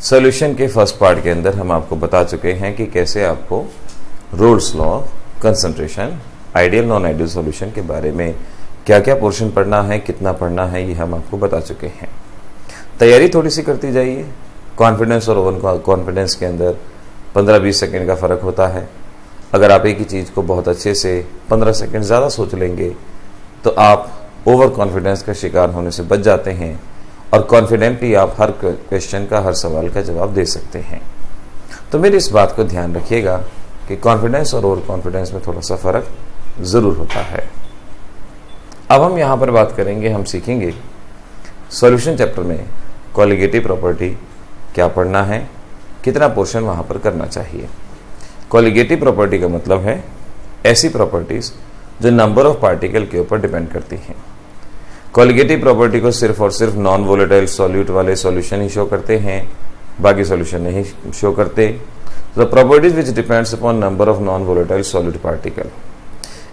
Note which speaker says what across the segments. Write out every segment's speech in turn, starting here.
Speaker 1: Solution के first part के अंदर हम आपको बता चुके हैं कि कैसे आपको roles law, concentration, ideal non ideal solution के बारे में क्या क्या पोर्शन पढ़ना है, कितना पढ़ना है, ये हम आपको बता चुके हैं। तैयारी थोड़ी सी करती जाइए। कॉन्फिडेंस और ओवर कॉन्फिडेंस के अंदर 15-20 सेकेंड का फ़र्क होता है। अगर आप एक ही चीज़ को बहुत अच्छे से 15 सेकेंड ज़्यादा सोच लेंगे तो आप ओवर कॉन्फिडेंस का शिकार होने से बच जाते हैं और कॉन्फिडेंटली आप हर क्वेश्चन का, हर सवाल का जवाब दे सकते हैं। तो मेरी इस बात को ध्यान रखिएगा कि कॉन्फिडेंस और ओवर कॉन्फिडेंस में थोड़ा सा फ़र्क ज़रूर होता है। अब हम यहाँ पर बात करेंगे, हम सीखेंगे सॉल्यूशन चैप्टर में कॉलिगेटिव प्रॉपर्टी क्या पढ़ना है, कितना पोर्शन वहाँ पर करना चाहिए। कॉलिगेटिव प्रॉपर्टी का मतलब है ऐसी प्रॉपर्टीज़ जो नंबर ऑफ पार्टिकल के ऊपर डिपेंड करती हैं। कॉलिगेटिव प्रॉपर्टी को सिर्फ और सिर्फ नॉन वोलेटाइल सॉल्यूट वाले सॉल्यूशन ही शो करते हैं, बाकी सॉल्यूशन नहीं शो करते। The properties which depends upon number of non volatile solute particle,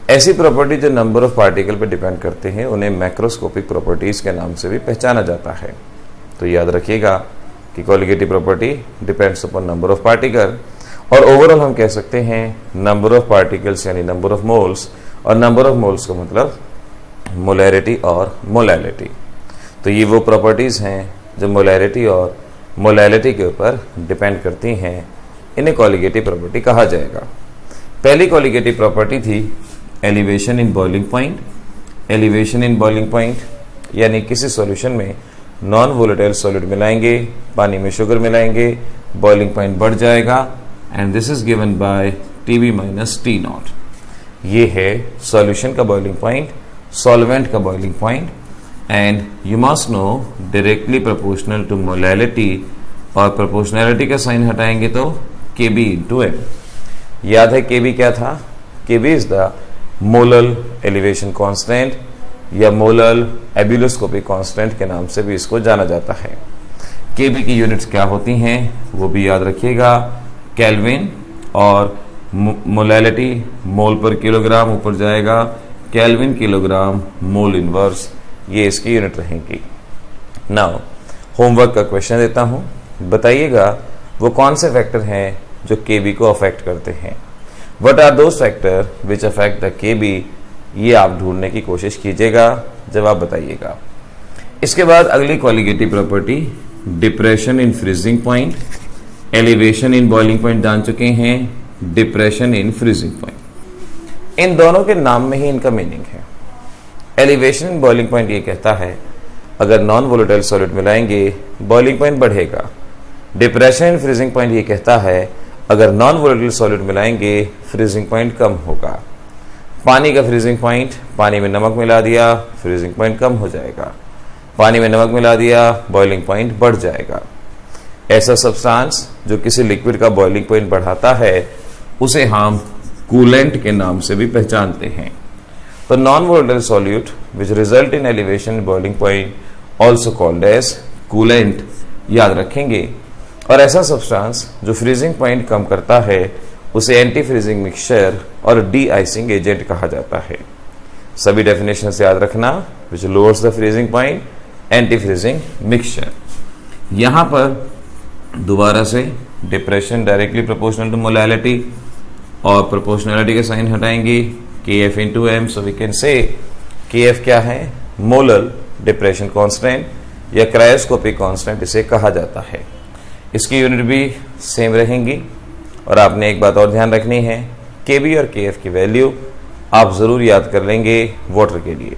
Speaker 1: ऐसी प्रॉपर्टी जो नंबर ऑफ पार्टिकल पर डिपेंड करते हैं उन्हें मैक्रोस्कोपिक प्रॉपर्टीज के नाम से भी पहचाना जाता है। तो याद रखिएगा कि colligative property depends upon number of particle, और ओवरऑल हम कह सकते हैं नंबर ऑफ पार्टिकल्स यानी नंबर ऑफ मोल्स, और नंबर ऑफ मोल्स का मतलब मोलैरिटी और मोलैलिटी। तो ये वो प्रॉपर्टीज़ हैं जो मोलैरिटी और मोलैलिटी के ऊपर डिपेंड करती हैं, इन्हें कॉलिगेटिव प्रॉपर्टी कहा जाएगा। पहली कॉलिगेटिव प्रॉपर्टी थी elevation in boiling point. Elevation in boiling point यानी किसी सॉल्यूशन में नॉन वोलेटाइल सॉलिड मिलाएंगे, पानी में शुगर मिलाएंगे, बॉइलिंग पॉइंट बढ़ जाएगा, and this is given by Tb minus T0। ये है सॉल्यूशन का बॉइलिंग पॉइंट, सॉल्वेंट का boiling point, and you must know directly proportional to molality, और प्रोपोर्शनैलिटी का साइन हटाएंगे तो Kb इंटू M। याद है Kb क्या था? Kb is the molal elevation constant या मोलल एब्यूलोस्कोपिक कांस्टेंट के नाम से भी इसको जाना जाता है। Kb की यूनिट्स क्या होती हैं वो भी याद रखिएगा, केल्विन, और मोलैलिटी मोल पर किलोग्राम ऊपर जाएगा, केल्विन किलोग्राम मोल इनवर्स, ये इसकी यूनिट रहेंगी। नाउ होमवर्क का क्वेश्चन देता हूं, बताइएगा वो कौन से फैक्टर हैं जो Kb को अफेक्ट करते हैं। What are those factor which affect the Kb, ये आप ढूंढने की कोशिश कीजिएगा, जवाब बताइएगा। इसके बाद अगली colligative property depression in freezing point. Elevation in boiling point जान चुके हैं, डिप्रेशन इन फ्रीजिंग पॉइंट, इन दोनों के नाम में ही इनका मीनिंग है। एलिवेशन इन बॉइलिंग पॉइंट ये कहता है अगर नॉन वोलेटाइल सॉलिड मिलाएंगे बॉइलिंग पॉइंट बढ़ेगा। डिप्रेशन इन फ्रीजिंग पॉइंट ये कहता है अगर नॉन वोलेटाइल सॉलिड मिलाएंगे फ्रीजिंग पॉइंट कम होगा। पानी का फ्रीजिंग पॉइंट, पानी में नमक मिला दिया फ्रीजिंग पॉइंट कम हो जाएगा, पानी में नमक मिला दिया बॉइलिंग पॉइंट बढ़ जाएगा। ऐसा सब्सटेंस जो किसी लिक्विड का बॉइलिंग पॉइंट बढ़ाता है उसे हम कूलेंट के नाम से भी पहचानते हैं। तो non volatile solute which result in elevation boiling point also called as coolant, याद रखेंगे। और ऐसा सब्सटेंस जो फ्रीजिंग पॉइंट कम करता है उसे एंटी फ्रीजिंग मिक्सचर और डी आइसिंग एजेंट कहा जाता है। सभी डेफिनेशन से याद रखना, which lowers the freezing point, anti freezing mixture. यहां पर दोबारा से depression directly proportional to molality, और प्रोपोर्शनैलिटी का साइन हटाएंगे Kf into M, so we can say Kf क्या है? मोलल डिप्रेशन कांस्टेंट या क्रायोस्कोपिक कांस्टेंट इसे कहा जाता है। इसकी यूनिट भी सेम रहेंगी, और आपने एक बात और ध्यान रखनी है, Kb और Kf की वैल्यू आप जरूर याद कर लेंगे वाटर के लिए।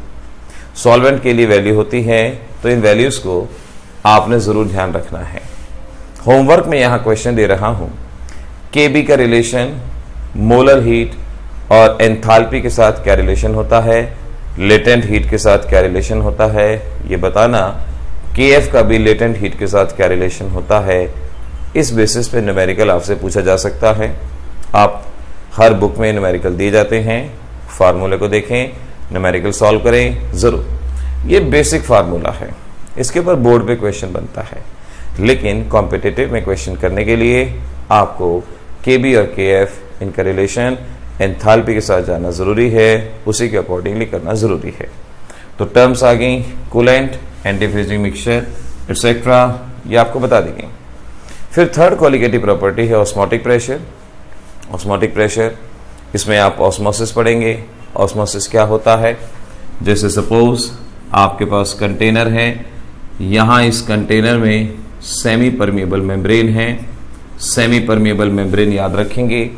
Speaker 1: सॉल्वेंट के लिए वैल्यू होती है, तो इन वैल्यूज को आपने जरूर ध्यान रखना है। होमवर्क में यहां क्वेश्चन दे रहा हूं, Kb का रिलेशन मोलर हीट और एंथैल्पी के साथ क्या रिलेशन होता है, लेटेंट हीट के साथ क्या रिलेशन होता है, ये बताना। Kf का भी लेटेंट हीट के साथ क्या रिलेशन होता है, इस बेसिस पे न्यूमेरिकल आपसे पूछा जा सकता है। आप हर बुक में न्यूमेरिकल दिए जाते हैं, फार्मूले को देखें, न्यूमेरिकल सॉल्व करें जरूर। ये बेसिक फार्मूला है, इसके ऊपर बोर्ड पे क्वेश्चन बनता है, लेकिन कॉम्पिटिटिव में क्वेश्चन करने के लिए आपको Kb और Kf इनका रिलेशन एंथैल्पी के साथ जाना जरूरी है, उसी के अकॉर्डिंगली करना जरूरी है। तो टर्म्स आ गई, coolant, anti freezing mixture etcetera, ये आपको बता देंगे। फिर थर्ड कोलिगेटिव प्रॉपर्टी है ऑस्मोटिक प्रेशर। ऑस्मोटिक प्रेशर, इसमें आप ऑस्मोसिस पढ़ेंगे। ऑस्मोसिस क्या होता है? जैसे सपोज आपके पास कंटेनर है, यहाँ इस कंटेनर में सेमी परमिएबल मेम्ब्रेन है। सेमी परमिएबल मेम्ब्रेन याद रखेंगे,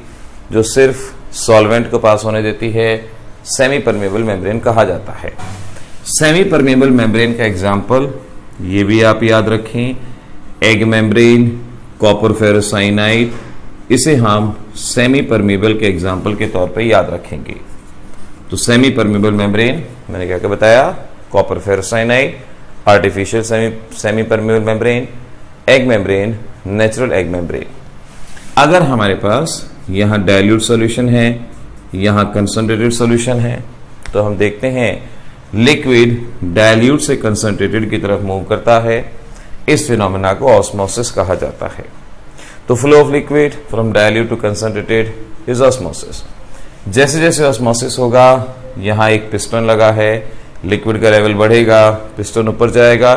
Speaker 1: जो सिर्फ सॉल्वेंट को पास होने देती है, सेमी परमिएबल मेम्ब्रेन कहा जाता है। सेमी परमिएबल मेम्ब्रेन का एग्जाम्पल ये भी आप याद रखें, एग मेम्ब्रेन, कॉपर फेरोसाइनाइड, इसे हम सेमी परमिएबल के एग्जाम्पल के तौर पे याद रखेंगे। तो सेमी परमिएबल मेम्ब्रेन मैंने क्या क्या बताया? Copper ferrocyanide, artificial semi permeable membrane, egg membrane, natural egg membrane. अगर हमारे पास यहाँ डाइल्यूट सॉल्यूशन है, यहाँ कंसंट्रेटेड सॉल्यूशन है, तो हम देखते हैं लिक्विड डाइल्यूट से कंसंट्रेटेड की तरफ मूव करता है। इस फिनोमेना को ऑस्मोसिस कहा जाता है। तो flow of liquid from dilute to concentrated is osmosis. जैसे जैसे ऑस्मोसिस होगा, यहाँ एक पिस्टन लगा है, लिक्विड का लेवल बढ़ेगा, पिस्टन ऊपर जाएगा।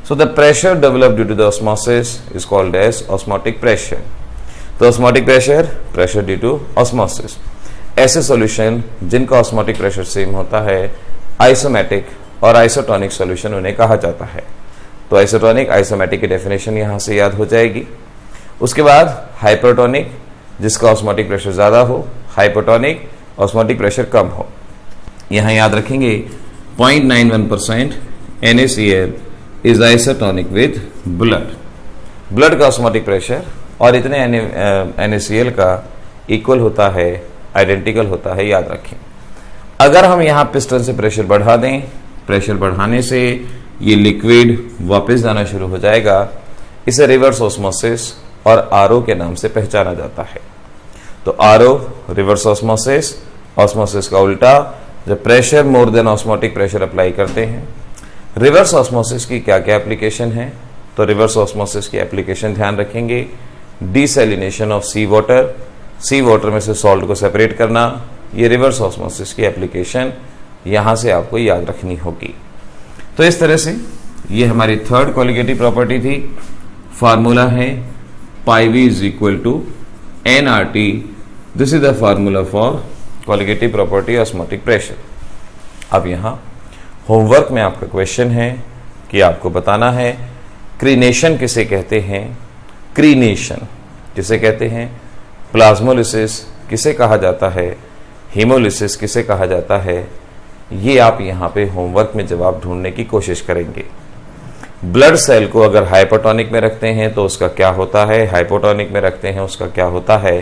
Speaker 1: So the pressure developed due to the osmosis is called as osmotic pressure. तो osmotic pressure, pressure due to osmosis. ऐसे सॉल्यूशन जिनका ऑस्मोटिक प्रेशर सेम होता है, आइसोमेटिक और आइसोटोनिक सॉल्यूशन उन्हें कहा जाता है। तो आइसोटोनिक, आइसोमेटिक की डेफिनेशन यहां से याद हो जाएगी। उसके बाद हाइपरटोनिक, जिसका ऑस्मोटिक प्रेशर ज्यादा हो, हाइपोटोनिक, ऑस्मोटिक प्रेशर कम हो। यहां याद रखेंगे 0.91% NaCl is isotonic with blood. Blood का ऑस्मोटिक प्रेशर और इतने NaCl का इक्वल होता है, आइडेंटिकल होता है, याद रखें। अगर हम यहां पिस्टन से प्रेशर बढ़ा दें, प्रेशर बढ़ाने से ये लिक्विड वापस जाना शुरू हो जाएगा। इसे रिवर्स ऑस्मोसिस और आरओ के नाम से पहचाना जाता है। तो आरओ रिवर्स ऑस्मोसिस, ऑस्मोसिस का उल्टा, जब pressure more than osmotic pressure apply करते हैं। रिवर्स ऑस्मोसिस की क्या क्या एप्लीकेशन है? तो रिवर्स ऑस्मोसिस की एप्लीकेशन ध्यान रखेंगे, desalination of sea water, sea water में से सॉल्ट को सेपरेट करना, ये रिवर्स ऑस्मोसिस की एप्लीकेशन यहां से आपको याद रखनी होगी। तो इस तरह से ये हमारी थर्ड कोलिगेटिव प्रॉपर्टी थी। फार्मूला है pi V is equal to nRT। This is the formula for colligative property osmotic pressure. अब यहां होमवर्क में आपका क्वेश्चन है कि आपको बताना है क्रीनेशन किसे कहते हैं, क्रीनेशन किसे कहते हैं, प्लाज्मोलिसिस किसे कहा जाता है, हीमोलिसिस किसे कहा जाता है। ये आप यहाँ पे होमवर्क में जवाब ढूंढने की कोशिश करेंगे। ब्लड सेल को अगर हाइपोटोनिक में रखते हैं तो उसका क्या होता है, हाइपोटोनिक में रखते हैं उसका क्या होता है,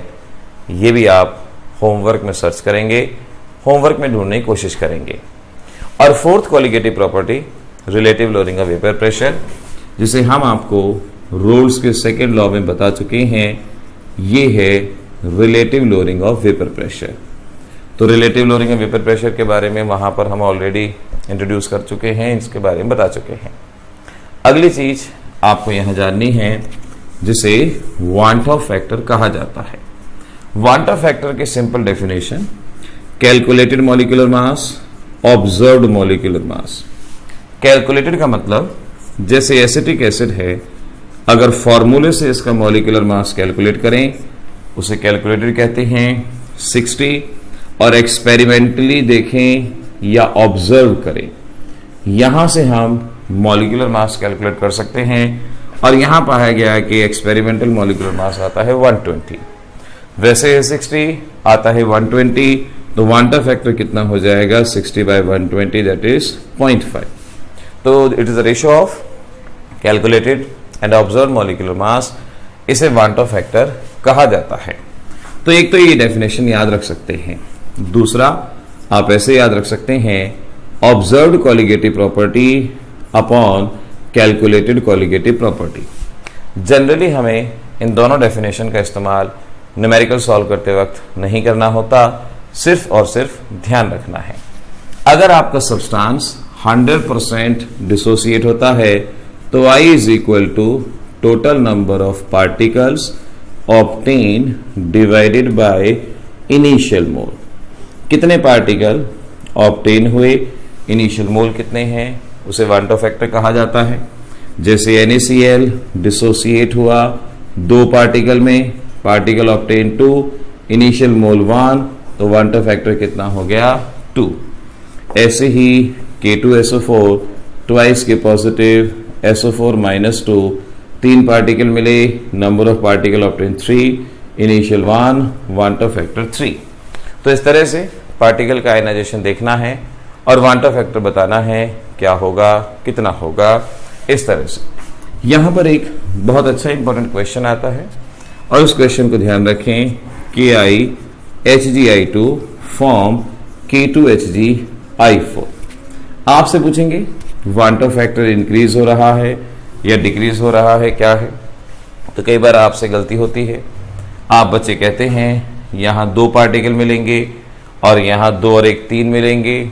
Speaker 1: ये भी आप होमवर्क में सर्च करेंगे, होमवर्क में ढूंढने की कोशिश करेंगे। और fourth colligative property relative lowering of vapour pressure, जिसे हम आपको रोल्स के सेकेंड लॉ में बता चुके हैं, ये है relative lowering of vapour pressure. तो relative lowering of vapour pressure के बारे में वहां पर हम ऑलरेडी इंट्रोड्यूस कर चुके हैं, इसके बारे में बता चुके हैं। अगली चीज आपको यहां जाननी है जिसे वांट ऑफ फैक्टर कहा जाता है। वांट ऑफ फैक्टर की simple definition, calculated molecular mass, observed molecular mass. Calculated का मतलब जैसे एसिटिक एसिड है, अगर फॉर्मूले से इसका मॉलिक्यूलर मास कैलकुलेट करें उसे कैलकुलेटेड कहते हैं 60, और एक्सपेरिमेंटली देखें या ऑब्जर्व करें, यहां से हम मॉलिक्यूलर मास कैलकुलेट कर सकते हैं। और यहां पाया गया है कि एक्सपेरिमेंटल मॉलिक्यूलर मास आता है 120, वैसे 60 आता है 120, तो वांट ऑफ फैक्टर कितना हो जाएगा 60/120, दैट इज 0.5। तो it is the ratio of calculated and observe molecular mass, इसे वांट ऑफ फैक्टर कहा जाता है। तो एक तो ये डेफिनेशन याद रख सकते हैं, दूसरा आप ऐसे याद रख सकते हैं observed colligative property upon calculated colligative property. Generally हमें इन दोनों डेफिनेशन का इस्तेमाल न्यूमेरिकल सॉल्व करते वक्त नहीं करना होता, सिर्फ और सिर्फ ध्यान रखना है। अगर आपका सब्सटेंस 100% डिसोसिएट होता है तो I is equal to total number of particles obtain divided by initial mole. कितने पार्टिकल ऑब्टेन हुए, इनिशियल मोल कितने हैं, उसे वांट ऑफ फैक्टर कहा जाता है। जैसे NaCl डिसोसिएट हुआ दो पार्टिकल में, पार्टिकल ऑब्टेन 2, इनिशियल मोल 1, तो वांटर फैक्टर कितना हो गया 2। ऐसे ही K2SO4 ट्वाइस के पॉजिटिव SO4 -2, 3 पार्टिकल मिले, number of particle obtain 3, initial 1, van't factor 3। तो इस तरह से पार्टिकल का आयनाइजेशन देखना है और वांटर फैक्टर बताना है क्या होगा, कितना होगा, इस तरह से। यहां पर एक बहुत अच्छा इंपॉर्टेंट क्वेश्चन आता है और उस क्वेश्चन को ध्यान रखें। KiHgI2 form K2HgI4। आपसे पूछेंगे वांटर फैक्टर इंक्रीज हो रहा है या डिक्रीज हो रहा है, क्या है? तो कई बार आपसे गलती होती है, आप बच्चे कहते हैं यहां 2 पार्टिकल मिलेंगे और यहां 2 और 1 3 मिलेंगे,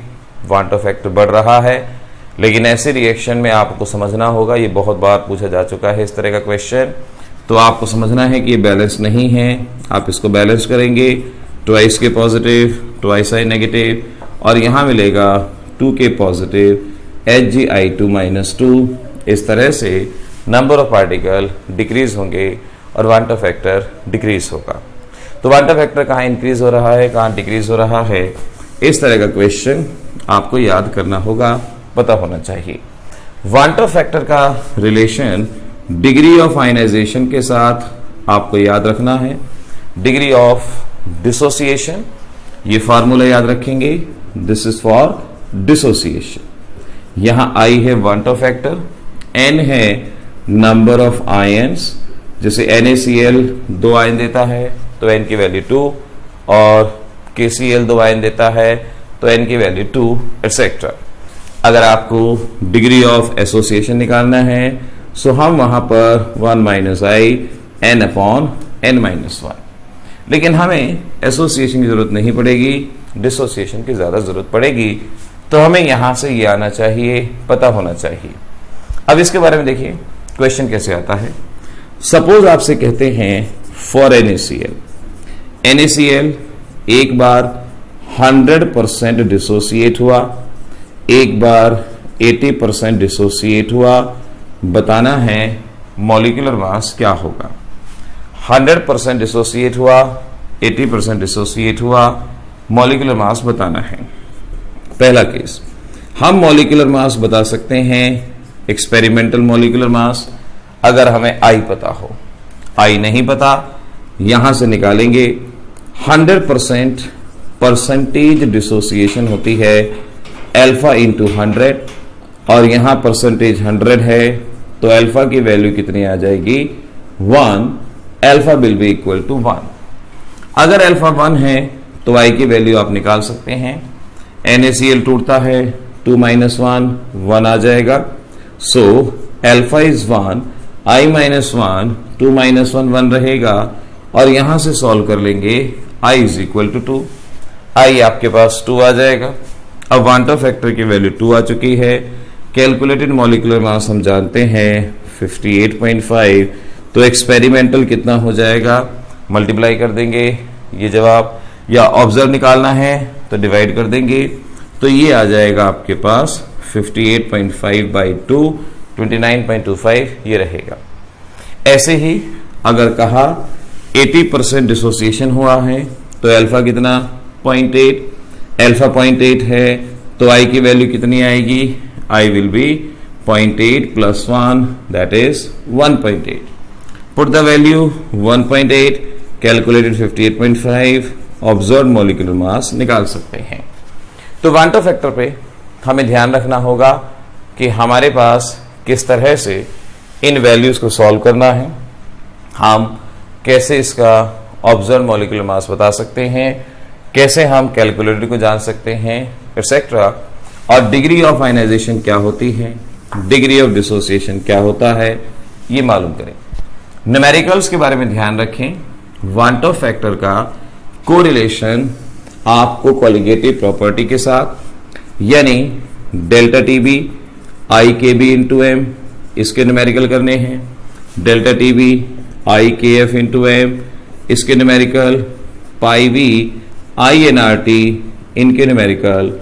Speaker 1: वांटर फैक्टर बढ़ रहा है। लेकिन ऐसे रिएक्शन में आपको समझना होगा, ये बहुत बार पूछा जा चुका है इस तरह का क्वेश्चन, तो आपको समझना है कि ये बैलेंस नहीं है। आप इसको बैलेंस करेंगे, ट्वाइस के पॉजिटिव, ट्वाइस आई नेगेटिव, और यहां मिलेगा 2 के पॉजिटिव HgI2 -2। इस तरह से नंबर ऑफ पार्टिकल डिक्रीज होंगे और वांटर फैक्टर डिक्रीज होगा। तो वांटर फैक्टर कहाँ इंक्रीज हो रहा है, कहाँ डिक्रीज हो रहा है, इस तरह का क्वेश्चन आपको याद करना होगा, पता होना चाहिए। वांटर फैक्टर का रिलेशन डिग्री ऑफ आयनाइजेशन के साथ आपको याद रखना है। डिग्री ऑफ डिसोसिएशन, ये फार्मूला याद रखेंगे, दिस इज फॉर डिसोसिएशन। यहां I है वांटर फैक्टर, N है नंबर ऑफ आयन्स, जैसे NaCl 2 आयन देता है तो N की वैल्यू 2, और KCl 2 आयन देता है तो N की वैल्यू 2, एटसेट्रा। अगर आपको डिग्री ऑफ एसोसिएशन निकालना है सो हम वहां पर 1 - I n/n-1, लेकिन हमें एसोसिएशन की जरूरत नहीं पड़ेगी, डिसोसिएशन की ज्यादा जरूरत पड़ेगी। तो हमें यहां से ये आना चाहिए, पता होना चाहिए। अब इसके बारे में देखिए क्वेश्चन कैसे आता है। सपोज आपसे कहते हैं फॉर NaCl एक बार 100% डिसोसिएट हुआ, एक बार 80% डिसोसिएट हुआ, बताना है मॉलिक्यूलर मास क्या होगा। 100% डिसोसिएट हुआ, 80% डिसोसिएट हुआ, मॉलिक्यूलर मास बताना है। पहला केस, हम मॉलिक्यूलर मास बता सकते हैं एक्सपेरिमेंटल मॉलिक्यूलर मास, अगर हमें I पता हो। I नहीं पता, यहां से निकालेंगे। 100% परसेंटेज डिसोसिएशन होती है अल्फा इंटू 100, और यहां परसेंटेज 100 है तो अल्फा की वैल्यू कितनी आ जाएगी 1, alpha will be equal to 1। अगर अल्फा 1 है तो I की वैल्यू आप निकाल सकते हैं। NaCl टूटता है 2 - 1 आ जाएगा, सो अल्फा इज 1, I - 1, 2 - 1 रहेगा, और यहां से सॉल्व कर लेंगे I is equal to 2, I आपके पास 2 आ जाएगा। अब वांटर फैक्टर की वैल्यू 2 आ चुकी है। कैलकुलेटेड मॉलिक्यूलर मास हम जानते हैं 58.5, तो एक्सपेरिमेंटल कितना हो जाएगा, मल्टीप्लाई कर देंगे ये जवाब, या ऑब्जर्व निकालना है तो डिवाइड कर देंगे, तो ये आ जाएगा आपके पास 58.5 by 2, 29.25 ये रहेगा। ऐसे ही अगर कहा 80% डिसोसिएशन हुआ है तो अल्फा कितना 0.8, अल्फा 0.8 है तो I की वैल्यू कितनी आएगी, I will be 0.8 + 1 that is 1.8। Put the value 1.8, calculated 58.5, observe molecular mass निकाल सकते हैं। तो वांटर फैक्टर पे हमें ध्यान रखना होगा कि हमारे पास किस तरह से इन वैल्यूज को सॉल्व करना है, हम कैसे इसका ऑब्जर्व मॉलिक्यूलर मास बता सकते हैं, कैसे हम कैलकुलेटर को जान सकते हैं, एटसेट्रा, और डिग्री ऑफ आयनाइजेशन क्या होती है, डिग्री ऑफ डिसोसिएशन क्या होता है, ये मालूम करें। न्यूमेरिकल्स के बारे में ध्यान रखें। वांटर फैक्टर का कोरिलेशन आपको कॉलिगेटिव प्रॉपर्टी के साथ, यानी delta TB I K B into M, इसके न्यूमेरिकल करने हैं। Delta TB I K F into M, इसके numerical. Pi B I N R T, इनके numerical.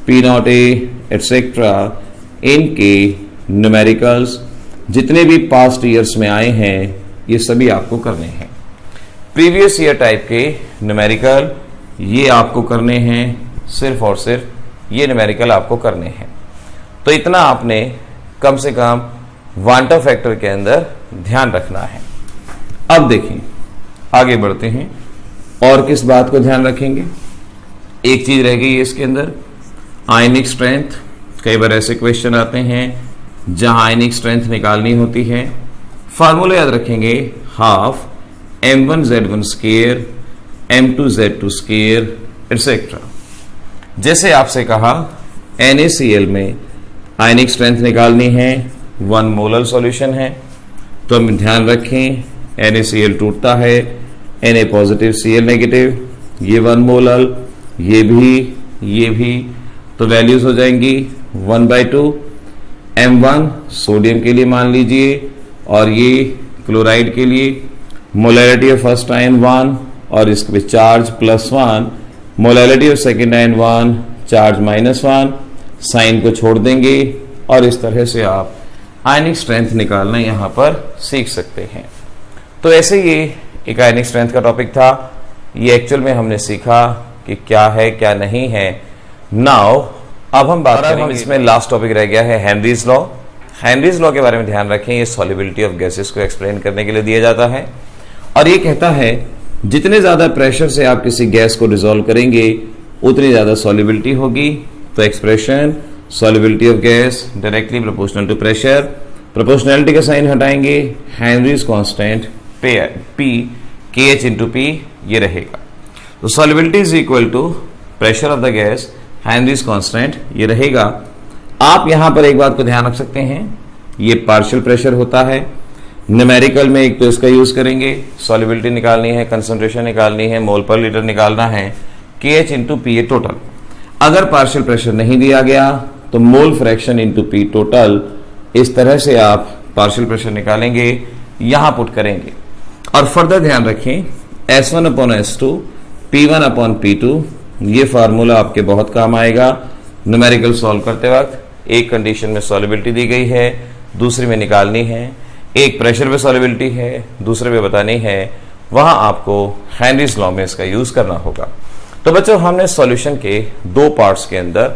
Speaker 1: P not A etcetera, इनके न्यूमेरिकल्स। जितने भी पास्ट ईयर्स में आए हैं ये सभी आपको करने हैं। प्रीवियस ईयर टाइप के न्यूमेरिकल ये आपको करने हैं, सिर्फ और सिर्फ ये न्यूमेरिकल आपको करने हैं। तो इतना आपने कम से कम क्वांटम फैक्टर के अंदर ध्यान रखना है। अब देखें, आगे बढ़ते हैं और किस बात को ध्यान रखेंगे। एक चीज रह गई है इसके अंदर, आयनिक स्ट्रेंथ। कई बार ऐसे क्वेश्चन आते हैं जहां आयनिक स्ट्रेंथ निकालनी होती है। फार्मूला याद रखेंगे, half m1z1 square m2z2 square etcetera. जैसे आपसे कहा NaCl में आयनिक स्ट्रेंथ निकालनी है, 1 मोलर सॉल्यूशन है, तो हम ध्यान रखें NaCl टूटता है, Na पॉजिटिव Cl नेगेटिव, ये 1 मोलर, ये भी, तो वैल्यूज हो जाएंगी 1/2। M1 सोडियम के लिए मान लीजिए, और ये क्लोराइड के लिए मोलैरिटी ऑफ फर्स्ट आयन 1 और इसके पे charge +1, molarity of second ion 1, charge -1, sign को छोड़ देंगे और इस तरह से आप आयनिक स्ट्रेंथ निकालना यहां पर सीख सकते हैं। तो ऐसे ये एक आयनिक स्ट्रेंथ का टॉपिक था। ये एक्चुअल में हमने सीखा कि क्या है क्या नहीं है। नाउ अब हम बात करेंगे, इसमें लास्ट टॉपिक रह गया है हेनरीज लॉ। हेनरीज लॉ के बारे में ध्यान रखें, ये सॉल्युबिलिटी ऑफ गैसेस को एक्सप्लेन करने के लिए दिया जाता है और ये कहता है जितने ज्यादा प्रेशर से आप किसी गैस को डिसॉल्व करेंगे उतनी ज्यादा सॉल्युबिलिटी होगी। तो expression solubility of gas directly proportional to pressure, proportionality का साइन हटाएंगे, Henry's constant P KH into P ये रहेगा। तो solubility is equal to pressure of the gas, Henry's constant ये रहेगा। आप यहां पर एक बात को ध्यान रख सकते हैं, ये पार्शियल प्रेशर होता है। न्यूमेरिकल में एक तो इसका यूज करेंगे, सॉल्युबिलिटी निकालनी है, कंसंट्रेशन निकालनी है, मोल पर लीटर निकालना है, KH इंटू P ये टोटल। अगर पार्शियल प्रेशर नहीं दिया गया तो mole fraction into P total, इस तरह से आप पार्शियल प्रेशर निकालेंगे, यहां पुट करेंगे। और फर्दर ध्यान रखें S1/S2 P1/P2, ये फार्मूला आपके बहुत काम आएगा न्यूमेरिकल सॉल्व करते वक्त। एक कंडीशन में सॉल्युबिलिटी दी गई है, दूसरी में निकालनी है, एक प्रेशर पे सॉल्युबिलिटी है, दूसरे पे बतानी है, वहां आपको हेनरीज लॉ में इसका यूज करना होगा। तो बच्चों, हमने सॉल्यूशन के 2 पार्ट्स के अंदर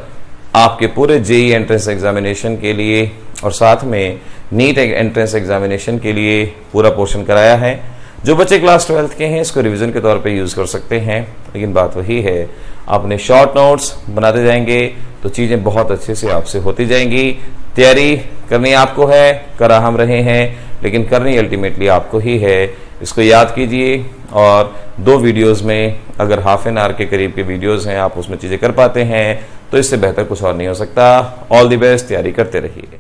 Speaker 1: आपके पूरे जेईई एंट्रेंस एग्जामिनेशन के लिए और साथ में नीट एंट्रेंस एग्जामिनेशन के लिए पूरा पोर्शन कराया है। जो बच्चे क्लास 12th के हैं इसको रिवीजन के तौर पे यूज कर सकते हैं, लेकिन बात वही है, आपने शॉर्ट नोट्स बनाते जाएंगे तो चीजें बहुत अच्छे से आपसे होती जाएंगी। तैयारी करनी आपको है, करा हम रहे हैं, लेकिन करनी अल्टीमेटली आपको ही है। इसको याद कीजिए और 2 वीडियोस में अगर हाफ एन आवर के करीब के वीडियोस हैं, आप उसमें चीजें कर पाते हैं तो इससे बेहतर कुछ और नहीं हो सकता। ऑल द बेस्ट, तैयारी करते रहिए।